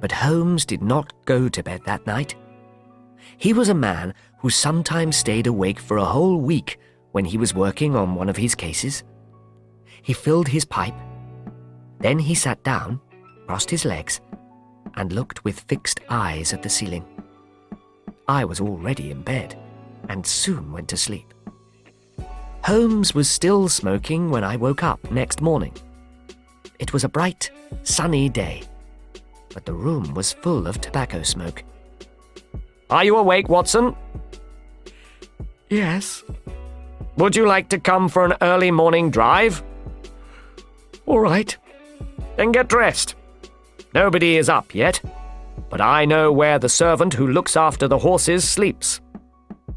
But Holmes did not go to bed that night. He was a man who sometimes stayed awake for a whole week when he was working on one of his cases. He filled his pipe. Then he sat down, crossed his legs, and looked with fixed eyes at the ceiling. I was already in bed and soon went to sleep. Holmes was still smoking when I woke up next morning. It was a bright, sunny day, but the room was full of tobacco smoke. "Are you awake, Watson?" "Yes." "Would you like to come for an early morning drive?" "All right." "Then get dressed. Nobody is up yet, but I know where the servant who looks after the horses sleeps.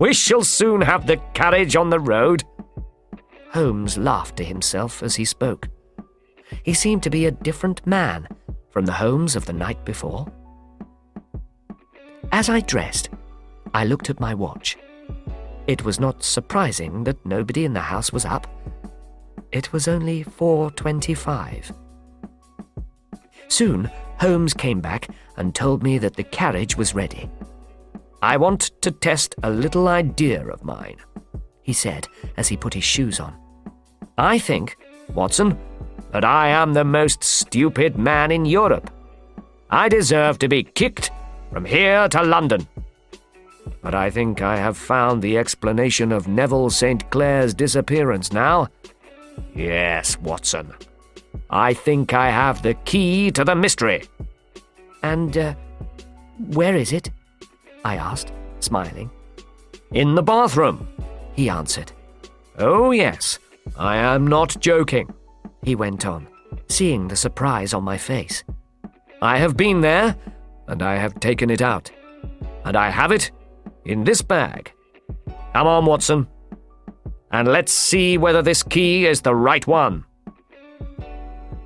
We shall soon have the carriage on the road." Holmes laughed to himself as he spoke. He seemed to be a different man from the Holmes of the night before. As I dressed, I looked at my watch. It was not surprising that nobody in the house was up. It was only 4:25. Soon, Holmes came back and told me that the carriage was ready. "I want to test a little idea of mine," he said as he put his shoes on. "I think, Watson, that I am the most stupid man in Europe. I deserve to be kicked from here to London. But I think I have found the explanation of Neville St. Clair's disappearance now. Yes, Watson, I think I have the key to the mystery." "And, where is it?" I asked, smiling. "In the bathroom," he answered. "Oh, yes, I am not joking," he went on, seeing the surprise on my face. "I have been there, and I have taken it out. And I have it in this bag. Come on, Watson, and let's see whether this key is the right one."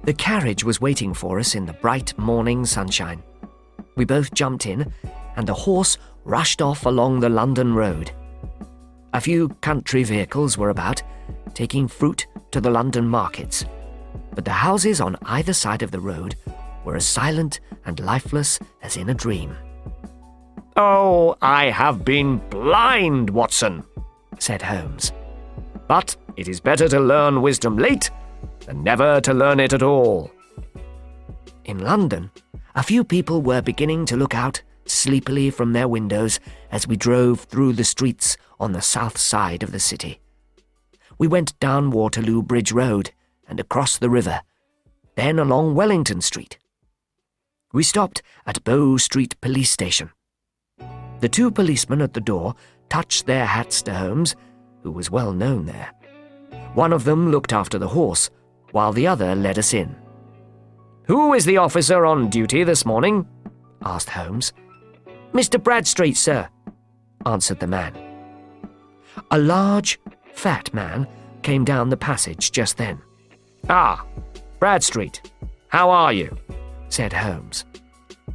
The carriage was waiting for us in the bright morning sunshine. We both jumped in, and the horse rushed off along the London road. A few country vehicles were about, taking fruit to the London markets, but the houses on either side of the road were as silent and lifeless as in a dream. "Oh, I have been blind, Watson," said Holmes. "But it is better to learn wisdom late than never to learn it at all." In London, a few people were beginning to look out sleepily from their windows as we drove through the streets on the south side of the city. We went down Waterloo Bridge Road and across the river, then along Wellington Street. We stopped at Bow Street Police Station. The two policemen at the door touched their hats to Holmes, who was well known there. One of them looked after the horse, while the other led us in. "Who is the officer on duty this morning?" asked Holmes. "Mr. Bradstreet, sir," answered the man. A large, fat man came down the passage just then. "Ah, Bradstreet, how are you?" said Holmes.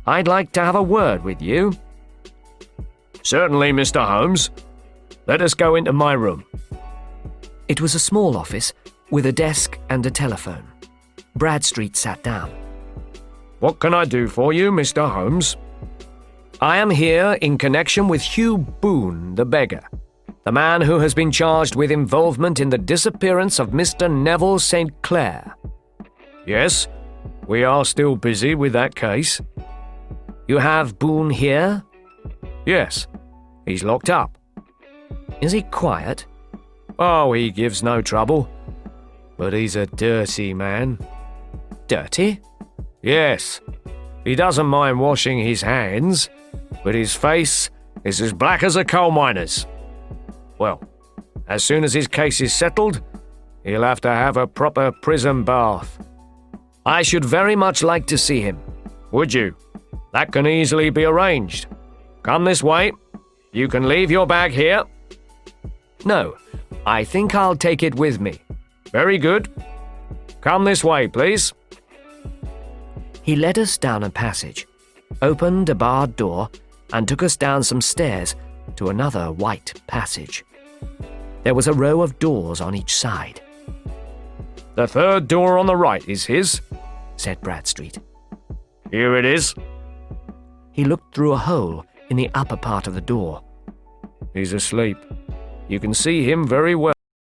"I'd like to have a word with you." "Certainly, Mr. Holmes. Let us go into my room." It was a small office with a desk and a telephone. Bradstreet sat down. "What can I do for you, Mr. Holmes?" "I am here in connection with Hugh Boone, the beggar, the man who has been charged with involvement in the disappearance of Mr. Neville St. Clair." "Yes, we are still busy with that case." "You have Boone here?" "Yes, he's locked up." "Is he quiet?" "Oh, he gives no trouble. But he's a dirty man." "Dirty?" "Yes. He doesn't mind washing his hands, but his face is as black as a coal miner's. Well, as soon as his case is settled, he'll have to have a proper prison bath." "I should very much like to see him." "Would you? That can easily be arranged. Come this way. You can leave your bag here." "No, I think I'll take it with me." "Very good. Come this way, please." He led us down a passage, opened a barred door, and took us down some stairs to another white passage. There was a row of doors on each side. "The third door on the right is his," said Bradstreet. "Here it is. He looked through a hole in the upper part of the door. He's asleep. You can see him very well.